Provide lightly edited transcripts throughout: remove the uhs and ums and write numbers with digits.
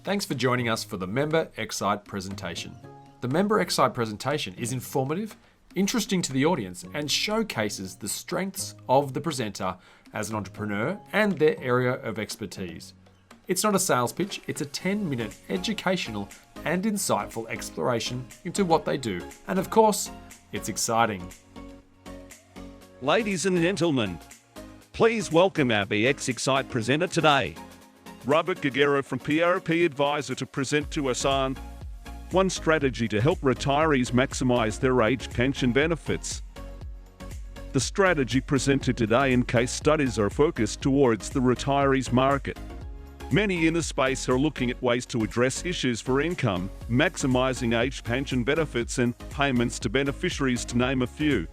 Thanks for joining us for the Member xCite presentation. The Member xCite presentation is informative, interesting to the audience, and showcases the strengths of the presenter as an entrepreneur and their area of expertise. It's not a sales pitch, it's a 10-minute educational and insightful exploration into what they do. And of course, it's exciting. Ladies and gentlemen, please welcome our xCite presenter today, Robert Gaggero from PRP Advisor, to present to us on one strategy to help retirees maximize their age pension benefits. The strategy presented today and case studies are focused towards the retirees market. Many in the space are looking at ways to address issues for income, maximizing age pension benefits and payments to beneficiaries, to name a few.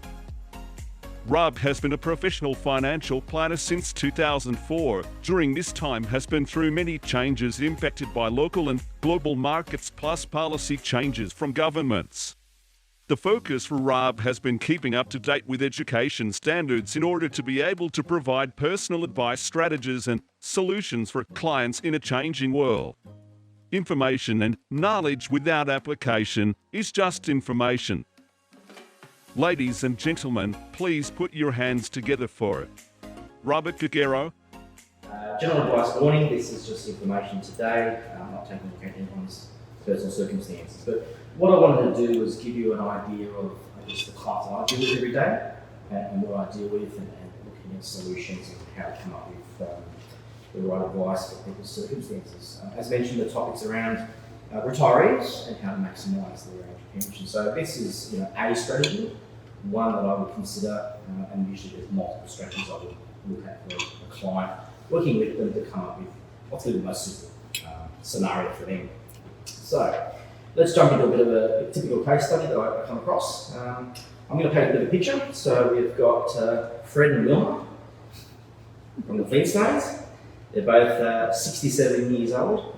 Rob has been a professional financial planner since 2004. During this time has been through many changes impacted by local and global markets, plus policy changes from governments. The focus for Rob has been keeping up to date with education standards in order to be able to provide personal advice, strategies and solutions for clients in a changing world. Information and knowledge without application is just information. Ladies and gentlemen, please put your hands together for Robert Gaggero. General advice warning, this is just information today. I'm not taking into account anyone's personal circumstances. But what I wanted to do was give you an idea of, the clients I deal with every day and what I deal with, and looking at solutions and how to come up with the right advice for people's circumstances. As mentioned, the topic's around retirees and how to maximise their age pension. So this is a strategy, one that I would consider, and usually there's multiple strategies I would look at for a client, working with them to come up with what's the most suitable scenario for them. So let's jump into a bit of a typical case study that I come across. I'm going to paint a bit of a picture. So we've got Fred and Wilma from the Flintstones. They're both 67 years old.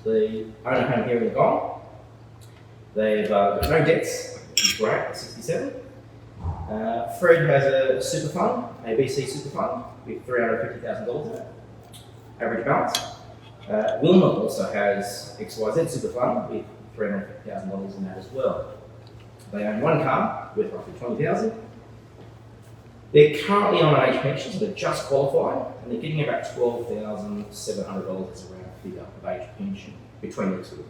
The owner home here in Gong. They've got no debts, which is great at 67. Fred has a super fund, a BC super fund, with $350,000 in it, average balance. Wilma also has XYZ super fund with $350,000 in that as well. They own one car worth roughly $20,000. They're currently on an age pension, so they've just qualified, and they're getting about $12,700 as a round figure of age pension between the two of them.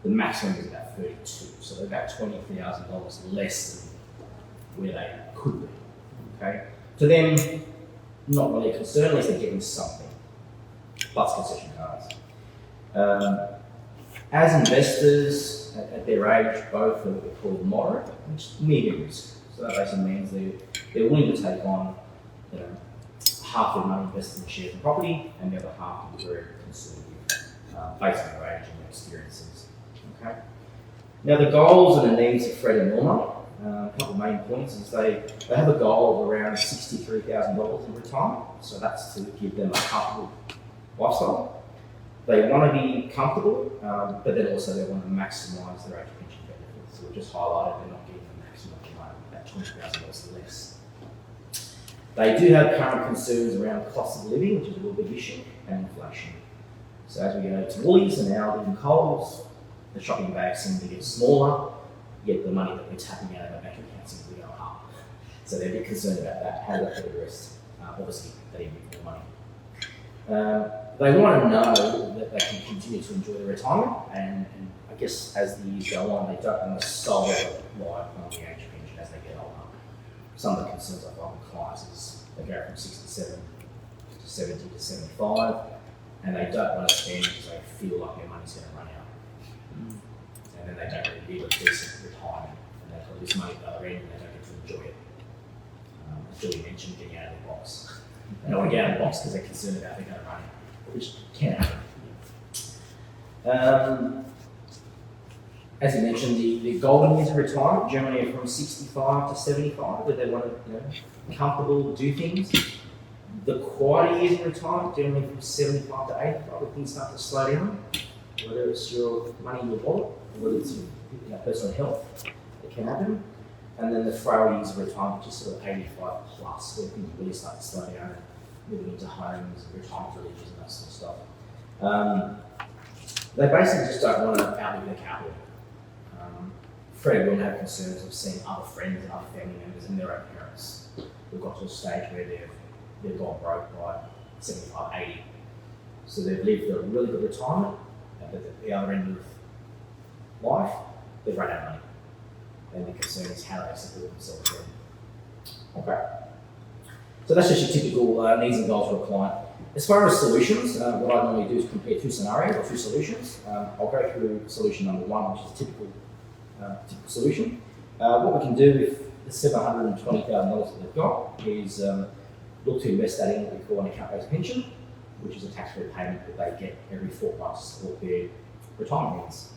The maximum is about $32,000, so they're about $20,000 less than where they could be. Okay, to them, not really a concern unless they're getting something, plus concession cards. As investors at their age, both are called moderate and medium risk. So that basically means they're willing to take on, half their money invested in shares and property, and the other half is very conservative, based on their age and their experiences. Okay. Now the goals and the needs of Fred and Wilma, a couple of main points is they have a goal of around $63,000 in retirement. So that's to give them a comfortable lifestyle. They want to be comfortable, but then also they want to maximise their age pension benefits. So we've just highlighted they're not getting the maximum amount, about $20,000 less. They do have current concerns around cost of living, which is a real big issue, and inflation. So as we go to Woolies and Aldi and Coles, the shopping bags seem to get smaller, yet the money that we're tapping out of our bank account seems to go up. So they're a bit concerned about that. How does that get addressed? Obviously, they need more money. They want to know that they can continue to enjoy their retirement, and I guess as the years go on, they don't want to solely rely on the age pension as they get older. Some of the concerns I find with clients is they go from 67 to 70 to 75, and they don't want to spend because they feel like their money's going to run out. And then they don't really live a decent retirement, and they've got this money at the other end and they don't get to enjoy it. As Julie mentioned, getting out of the box. They don't want to get out of the box because they're concerned about they're going to run out, which can happen. As you mentioned, the golden years of retirement generally are from 65 to 75, where they want to be comfortable, do things. The quieter years of retirement generally from 75 to 85, where things start to slow down, whether it's your money in your wallet, or whether it's your personal health, it can happen. And then the frail years of retirement, just sort of 85 plus, where things really start to slow down, moving into homes, retirement villages and that sort of stuff. They basically just don't want to outlive their capital. Fred will have concerns of seeing other friends and other family members and their own parents who've got to a stage where they've gone broke by 75, 80. So they've lived a really good retirement, but at the other end of life, they've run out of money. And the concern is how they support themselves then. Okay. So that's just your typical needs and goals for a client. As far as solutions, what I normally do is compare two scenarios or two solutions. I'll go through solution number one, which is a typical solution. What we can do with the $720,000 that they've got is look to invest that in what we call an account-based pension, which is a tax-free payment that they get every 4 months to support their retirement needs.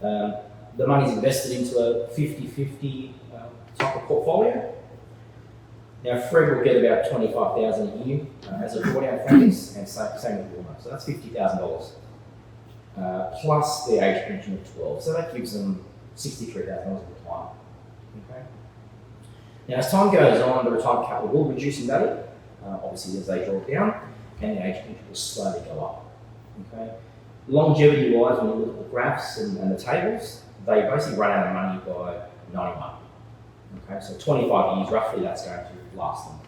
The money is invested into a 50-50 type of portfolio. Now, Fred will get about $25,000 a year as a drawdown from this, and same with Wilma. So that's $50,000 plus their age pension of 12. So that gives them $63,000 in retirement. Okay. Now, as time goes on, the retirement capital will reduce in value, obviously as they draw it down, and the age pension will slowly go up. Okay. Longevity-wise, when you look at the graphs and the tables, they basically run out of money by 91. Okay, so 25 years roughly, that's going to last them.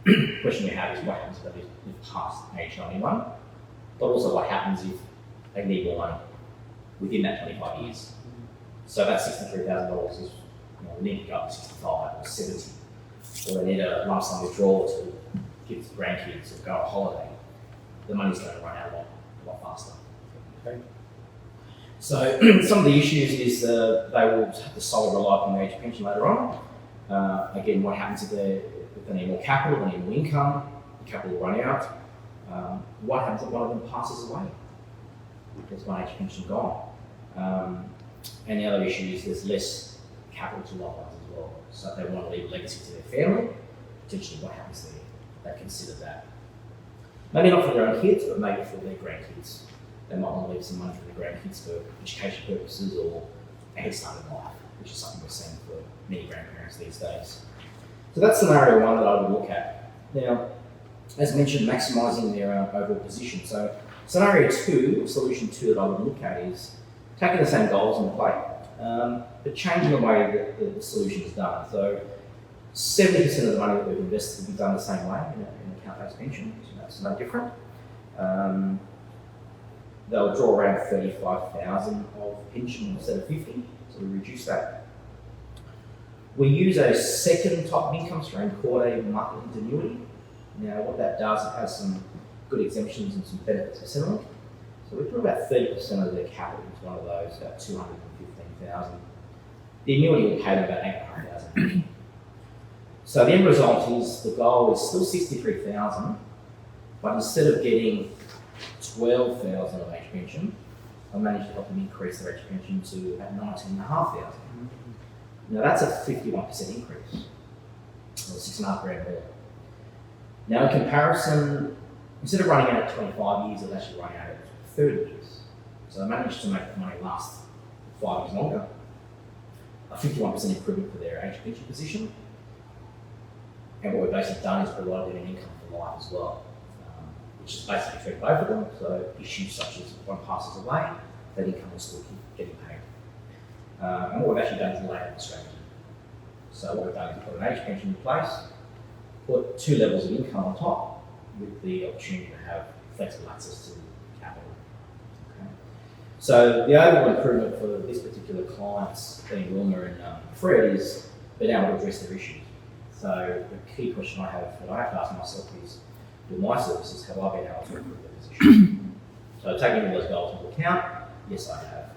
The question we have is what happens if they've passed age 91, but also what happens if they need more money within that 25 years. So that $63,000 is, we need to go up to 65 or 70, or they need a lump sum withdrawal to give to grandkids or go on holiday. The money's going to run out a lot faster. Okay. So some of the issues is they will have to solely rely upon their age pension later on. Again, what happens if they need more capital, they need more income, the capital will run out. What happens if one of them passes away? There's one age pension gone. And the other issue is there's less capital to loved ones as well. So if they want to leave a legacy to their family, potentially what happens there? They consider that. Maybe not for their own kids, but maybe for their grandkids. They might want to leave some money for their grandkids for education purposes or a head start in life, which is something we're seeing for many grandparents these days. So that's scenario one that I would look at. Now, as mentioned, maximising their overall position. So scenario two, or solution two that I would look at is taking the same goals on the plate, but changing the way that the solution is done. So 70% of the money that we've invested will be done the same way in an account-based pension, so that's no different. They'll draw around 35,000 of pension instead of 50, so we reduce that. We use a second type of income stream called a market annuity. Now, what that does, it has some good exemptions and some benefits for Centrelink. So we put about 30% of their capital into one of those, about 215,000. The annuity will pay them about 800,000. So the end result is the goal is still 63,000, but instead of getting 12,000 of age pension, I managed to help them increase their age pension to about 19,500. Now that's a 51% increase, or $6.5 grand more. Now in comparison, instead of running out at 25 years, it's actually running out at 30 years. So I managed to make the money last 5 years longer, a 51% improvement for their age pension position. And what we've basically done is provided them an income for life as well, which is basically for both of them. So issues such as if one passes away, that income will still keep getting paid. And what we've actually done is lay out the strategy. So what we've done is put an age pension in place, put 2 levels of income on top with the opportunity to have flexible access to capital. Okay. So the overall improvement for this particular clients, being Wilma and Fred, is being able to address their issues. So the key question I have to ask myself is, with my services, have I been able to improve their position? So taking all those goals into account, yes, I have.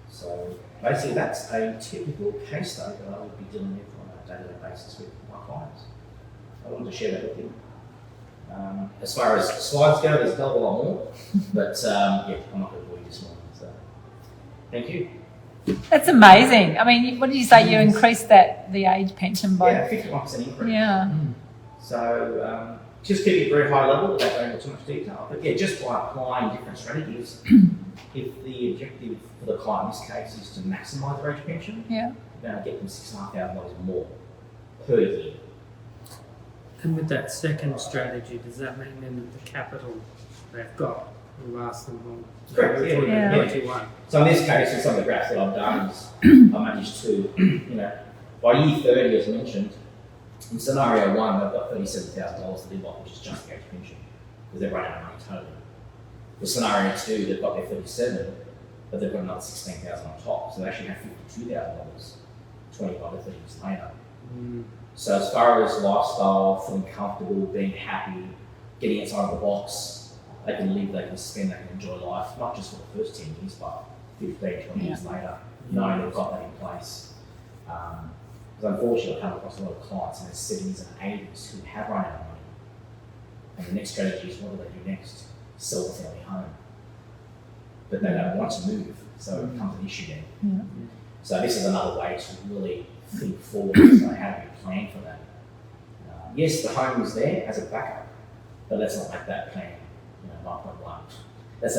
So basically, that's a typical case study that I would be dealing with on a day-to-day basis with my clients. I wanted to share that with you. As far as slides go, there's a hell of a lot more, but yeah, I'm not going to bore you this morning. So thank you. That's amazing. I mean, what did you say? You increased the age pension by? Yeah, 51% increase. Yeah. So just keep it very high level without going into too much detail. But yeah, just by applying different strategies, if the objective for the client in this case is to maximise their age pension, yeah, you're going to get them $6,500 more per year. And with that second strategy, does that mean then that the capital they've got will last them long. Correct, yeah. Yeah. 91. So in this case, with some of the graphs that I've done is I managed to, by year 30, as mentioned, in scenario 1, they've got $37,000 to live on, which is just the age pension, because they've run out of money totally. For scenario 2, they've got their 37, but they've got another $16,000 on top, so they actually have $52,000 25 to 30 years later. So as far as lifestyle, feeling comfortable, being happy, getting outside of the box, they can live, they can spend, they can enjoy life, not just for the first 10 years, but 15, 20 years later, knowing they've got that in place. Because unfortunately, I've come across a lot of clients in their 70s and 80s who have run out of money. And the next strategy is, what do they do next? Sell the family home. But they don't want to move, so it becomes an issue then. Yeah. So this is another way to really think forward. So how do you plan for that? Yes, the home is there as a backup, but let's not make that plan 9.1. That's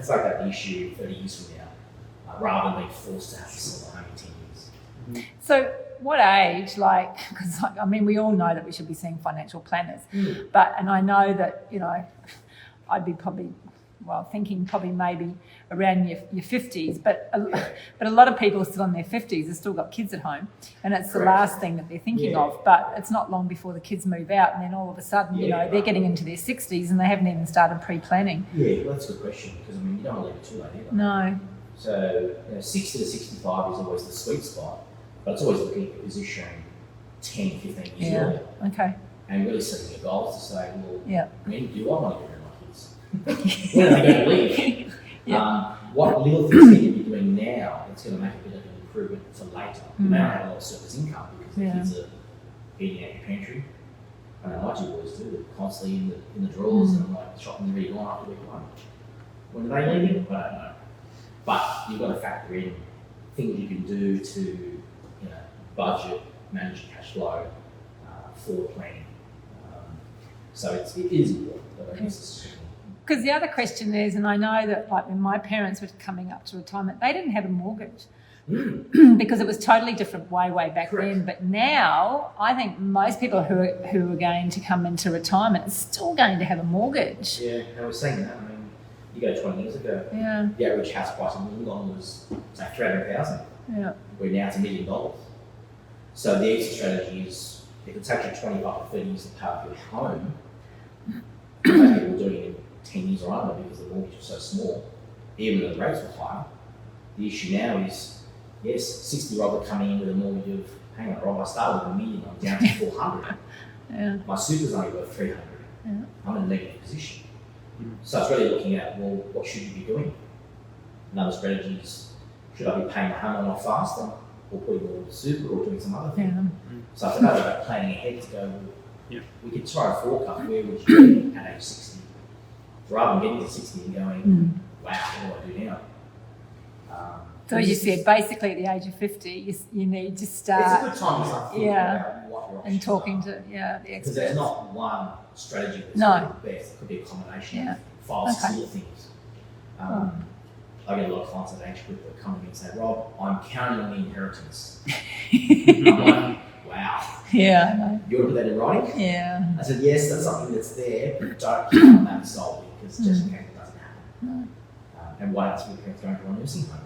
like that issue 30 years from now, rather than being forced to have to sell the home in 10 years. So what age, because I mean, we all know that we should be seeing financial planners, and I know that, I'd be thinking maybe around your 50s, but a lot of people are still in their 50s, they've still got kids at home, and it's the last thing that they're thinking of. But it's not long before the kids move out, and then all of a sudden, they're getting into their 60s and they haven't even started pre-planning. Yeah, well, that's a good question, because you don't want to leave it too late either. No. So 60 to 65 is always the sweet spot, but it's always looking at positioning 10, 15 years earlier. Okay. And really setting your goals to say, well, when do I want to get rid of my kids? When are they going to leave? What little things can you be doing now that's going to make a bit of an improvement for later? You may not have a lot of surplus income because the kids are eating out your pantry. I know my two boys do, they're constantly in the drawers and I'm like, shopping really gone after week 1. When are they leaving? I don't know. But you've got to factor in things you can do to budget, manage cash flow, forward planning. So it is important, but I guess it's because the other question is, and I know that when my parents were coming up to retirement, they didn't have a mortgage because it was totally different way back then. But now I think most people who are going to come into retirement are still going to have a mortgage. Yeah, I was saying that. I mean, you go 20 years ago, the average house price in Wollongong was say $300,000. Yeah. Where now it's $1 million. So the exit strategy is, if it takes you 25 to 30 years to pay off your home, most people are doing it in 10 years or under because the mortgage was so small, even though the rates were higher. The issue now is, yes, 60-year-old are coming in with a mortgage of, hang on, Rob, I started with $1 million, I'm down to 400. My super's only worth 300. I'm in a negative position. So it's really looking at, well, what should you be doing? Another strategy is, should I be paying the home off faster, or putting more into super, or doing some other thing? So it's about planning ahead to go, well, we could try a forecast, where would you be at age 60? Rather than getting to 60 and going, wow, what do I do now? So as you said, basically at the age of 50, you need to start. It's a good time to start thinking about what your options and talking are. to the experts. Because there's not one strategy that's the best. It could be a combination of 5 or 6 little things. I get a lot of clients at age group that come to me and say, Rob, I'm counting on the inheritance. I'm like, wow. Yeah, I know. You want to put that in writing? Yeah. I said, yes, that's something that's there, but don't count on that solely, because just in case it doesn't happen. And why else would parents going to a nursing home?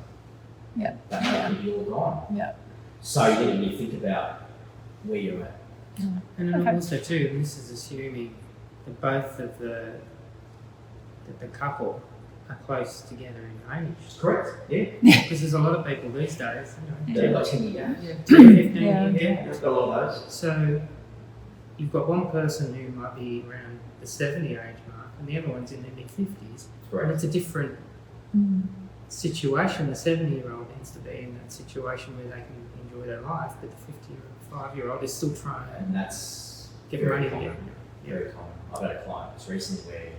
That money could be all gone. So you need to really think about where you're at. And also too, this is assuming that both of the couple are close together in age. Correct, yeah. Because there's a lot of people these days, They've got 10 year gaps. 15 Yeah. There's got a lot of those. So you've got one person who might be around the 70 age mark and the other one's in their mid-50s. And it's a different situation. The 70-year-old needs to be in that situation where they can enjoy their life, but the 55-year-old is still trying to And that's get very money common. together. Very common. I've had a client just recently where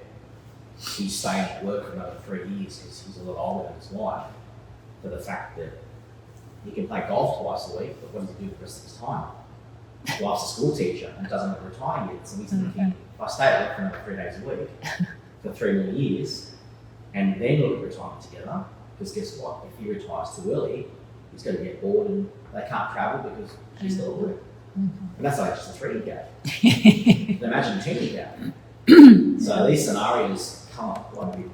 he's staying at work for another 3 years because he's a lot older than his wife, for the fact that he can play golf twice a week, but what does he do the rest of his time? His wife's a school teacher and doesn't want to retire yet, so he's thinking, if I stay at work for another 3 days a week for 3 more years, and then look at retirement together, because guess what? If he retires too early, he's going to get bored and they can't travel because she's still at work. And that's like just a 3-year gap. Imagine a 10-year gap. So these scenarios come up quite a bit.